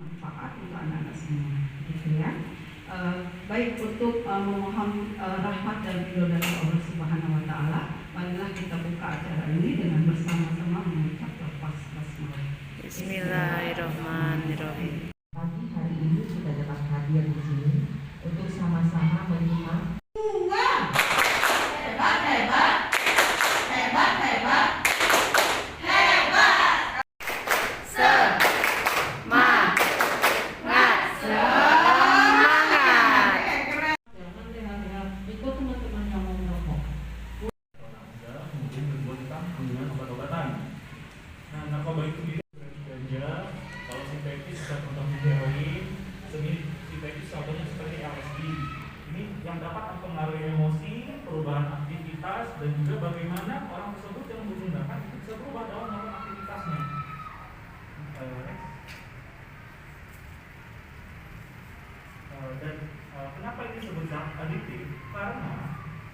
manfaat untuk anak-anak semua, gitu ya. Baik, untuk memohon rahmat dan ridho dari Allah Subhanahu Wa Taala, marilah kita buka acara ini dengan bersama-sama mengucap lafaz basmalah. Bismillahirrahmanirrahim. Pagi hari ini kita dapat hadir di sini untuk sama-sama menyimak dengan obat-obatan. Nah, narkoba itu bisa ganja, kalau sintetis bisa contohnya heroin, semi sintetis contohnya seperti LSD. Ini yang dapat mempengaruhi emosi, perubahan aktivitas, dan juga bagaimana orang tersebut yang menggunakan itu bisa berubah dalam melakukan aktivitasnya. Dan kenapa ini disebut zat adiktif? Karena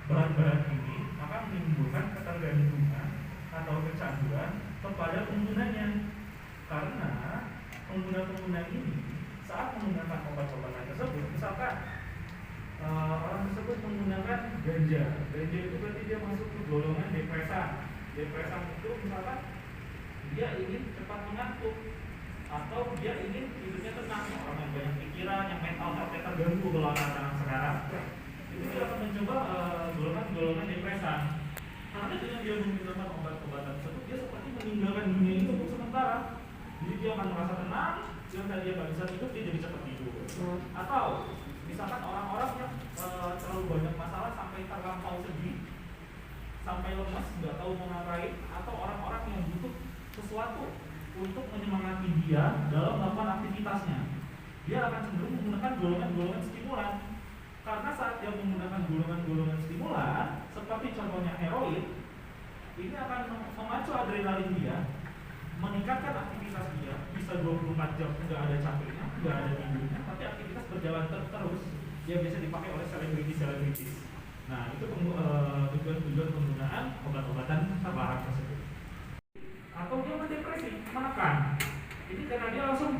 berat-berat ini akan menimbulkan ketergantungan atau kecanduan kepada penggunanya. Karena pengguna ini saat menggunakan obat-obatan tersebut, misalkan orang tersebut menggunakan ganja itu berarti dia masuk ke golongan depresan. Depresan itu misalkan dia ingin cepat mengantuk atau dia ingin hidupnya tenang, orang yang banyak pikiran, yang mental health-nya terganggu kalau anak-anak sekarang, itu dia akan mencoba golongan depresan. Karena dengan dia menggunakan obat-obatan tersebut, dia seperti meninggalkan dunia ini untuk sementara. Jadi dia akan merasa tenang, dan dia nggak bisa tidur, dia jadi cepat tidur. Atau misalkan orang-orang yang terlalu banyak masalah sampai terlampau sedih, sampai lemas, nggak tahu mau ngapain, atau orang-orang yang butuh sesuatu untuk menyemangati dia dalam melakukan aktivitasnya, dia akan cenderung menggunakan golongan-golongan stimulan. Karena saat dia menggunakan golongan-golongan stimulan, seperti contohnya heroin, ini akan memacu adrenalin dia, meningkatkan aktivitas dia, bisa 24 jam nggak ada capeknya, nggak ada tidurnya, tapi aktivitas berjalan terus. Dia biasa dipakai oleh selebritis. Nah, itu tujuan penggunaan obat-obatan terlarang tersebut. Atau dia mendepresi, menekan. Ini karena dia langsung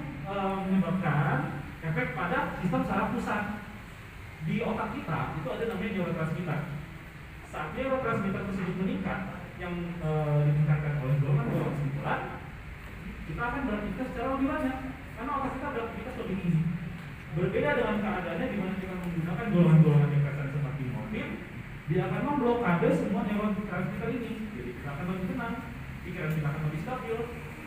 menyebabkan efek pada sistem saraf pusat. Di otak kita itu ada namanya neurotransmitter. Saat neurotransmitter tersebut meningkat, yang ditingkatkan oleh golongan stimulan, kita akan beraktivitas secara lebih banyak karena otak kita beraktivitas lebih tinggi. Berbeda dengan keadaannya di mana kita menggunakan golongan-golongan depresan seperti morfin, dia akan memblokade semua neurotransmitter ini. Jadi kita akan lebih tenang, pikiran kita akan lebih stabil,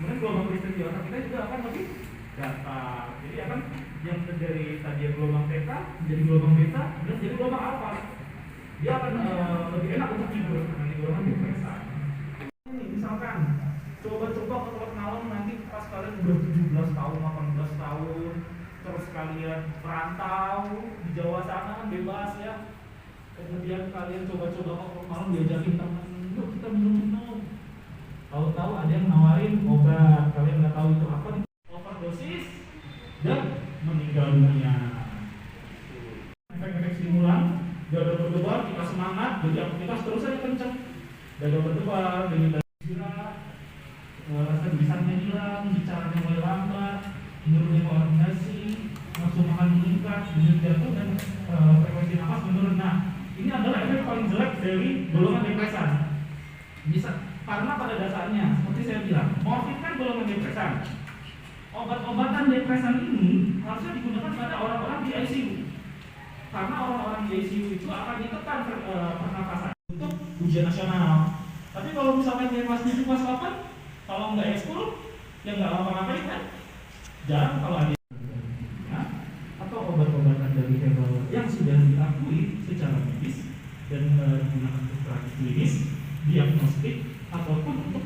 kemudian gelombang listrik di otak kita juga akan lebih datar. Jadi akan yang dari tadi gelombang theta menjadi gelombang beta, kemudian jadi gelombang alfa. Dia akan lebih enak untuk tidur karena di golongan depresan. Ini misalkan coba-coba kalau kenalan nanti pas kalian udah 17 tahun, 18 tahun, terus kalian merantau di Jawa sana kan bebas ya. Kemudian kalian coba-coba kalau malam diajakin teman, yuk kita minum. Tahu-tahu ada yang nawarin obat, kalian nggak tahu itu apa, overdosis dan meninggal dunia. Efek-efek stimulan, dada berdebar, kita semangat, jadi aktivitas terus aja kenceng. Dada berdebar, dengan rasa gelisahnya hilang, bicaranya mulai lambat, menurunnya koordinasi, nafsu makan meningkat, denyut jantung dan frekuensi nafas menurun. Nah, ini adalah efek paling jelek dari golongan depresan. Bisa karena pada dasarnya, seperti saya bilang, morfin kan golongan depresan. Obat-obatan depresan ini harusnya digunakan pada orang-orang di ICU. Karena orang-orang di ICU itu akan ditekan pernapasan untuk ujian nasional. Tapi kalau misalkan dia kelas 7, kelas 8, kalau nggak ekskul, ya nggak ngapa-ngapain kan? Jarang kalau ada atau obat-obatan dari herbal yang sudah diakui secara medis dan digunakan untuk praktik klinis, diagnostik, ataupun untuk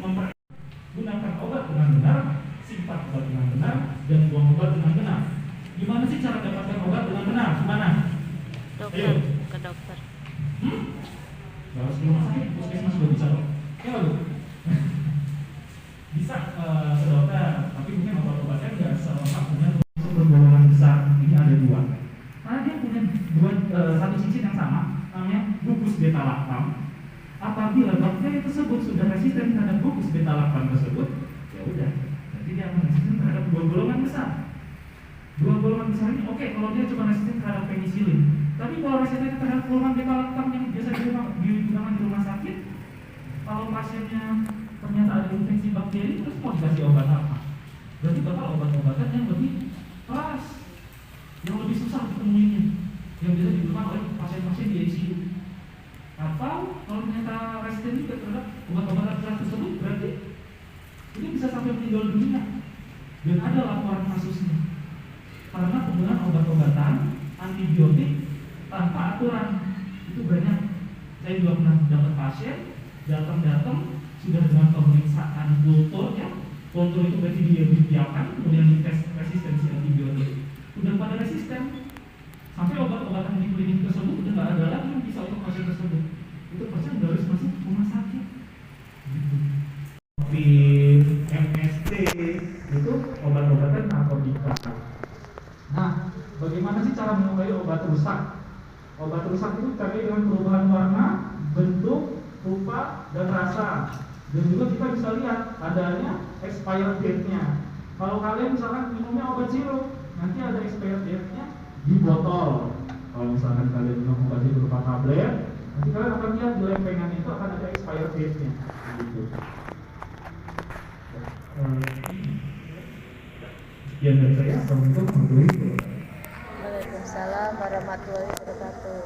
gunakan obat dengan benar, simpan obat dengan benar, dan buang obat dengan benar. Gimana sih cara dapatkan obat dengan benar? Gimana? Dokter, ke dokter. Gak harus ke rumah sakit, puskesmas juga bisa dong. Ya lu? Bisa ke dokter, tapi mungkin obat-obatnya nggak selengkap dengan golongan besar. Ini ada dua. Karena dia punya satu cincin yang sama, namanya gugus beta laktam. Apabila bakteri tersebut sudah resisten terhadap gugus beta laktam tersebut, ya udah, jadi dia akan resisten terhadap dua golongan besar. Dua golongan besar ini oke kalau dia cuma resisten terhadap penisilin. Tapi kalau resisten terhadap golongan beta lactam yang biasa digunakan di rumah sakit, kalau pasiennya ternyata ada infeksi bakteri, terus mau dikasih obat apa? Berarti bakal obat-obatan yang lebih keras, yang lebih susah ditemuinya, yang bisa digunakan oleh pasien-pasien di ICU. Atau kalau ternyata resisten juga terhadap obat-obatan keras tersebut, berarti ini bisa sampai meninggal dunia. Dan ada laporan kasusnya karena penggunaan obat-obatan antibiotik tanpa aturan. Itu banyak. Saya juga pernah dapat pasien datang sudah dengan pemeriksaan kultur ya. Kultur itu berarti dia dibiarkan, kemudian dites resistensi antibiotik. Udah pada resisten, sampai obat-obatan di klinik tersebut udah nggak ada lagi yang bisa untuk pasien tersebut. Itu pasien udah harus masuk rumah sakit. Gitu. MST itu obat-obatan narkotika. Nah, bagaimana sih cara menyukai obat rusak? Obat rusak itu terkait dengan perubahan warna, bentuk, rupa, dan rasa. Dan juga kita bisa lihat adanya expired date-nya. Kalau kalian misalkan minumnya obat sirup, nanti ada expired date-nya di botol. Kalau misalkan kalian minum obat sirup berupa tablet, nanti kalian akan lihat di lempengan itu akan ada expired date-nya. Gitu. Sekian dari saya. Assalamualaikum warahmatullahi wabarakatuh. Waalaikumsalam warahmatullahi wabarakatuh.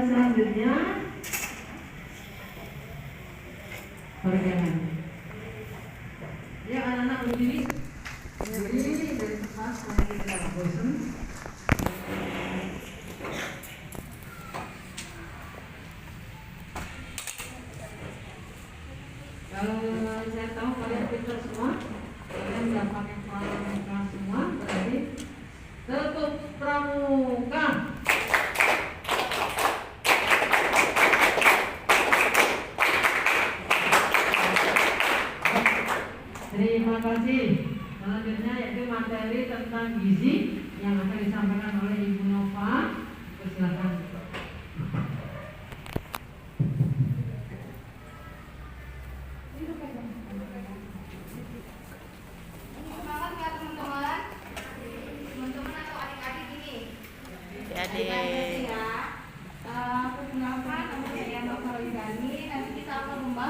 Selanjutnya perjalanan. Ya anak-anak berdiri dari tempat sampai kita bosan. Saya tahu kalian pintar semua, kalian sudah pakai pramuka semua, berarti tertutup pramuka. Terima kasih. Selanjutnya yaitu materi tentang gizi yang akan disampaikan oleh Ibu Nova. Silakan.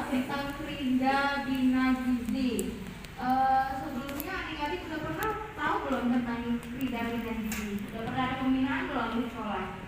Tentang Frida Bina Gizi. Sebelumnya adik-adik sudah pernah tahu belum tentang Frida Bina Gizi? Sudah pernah ada pembinaan belum di sekolah?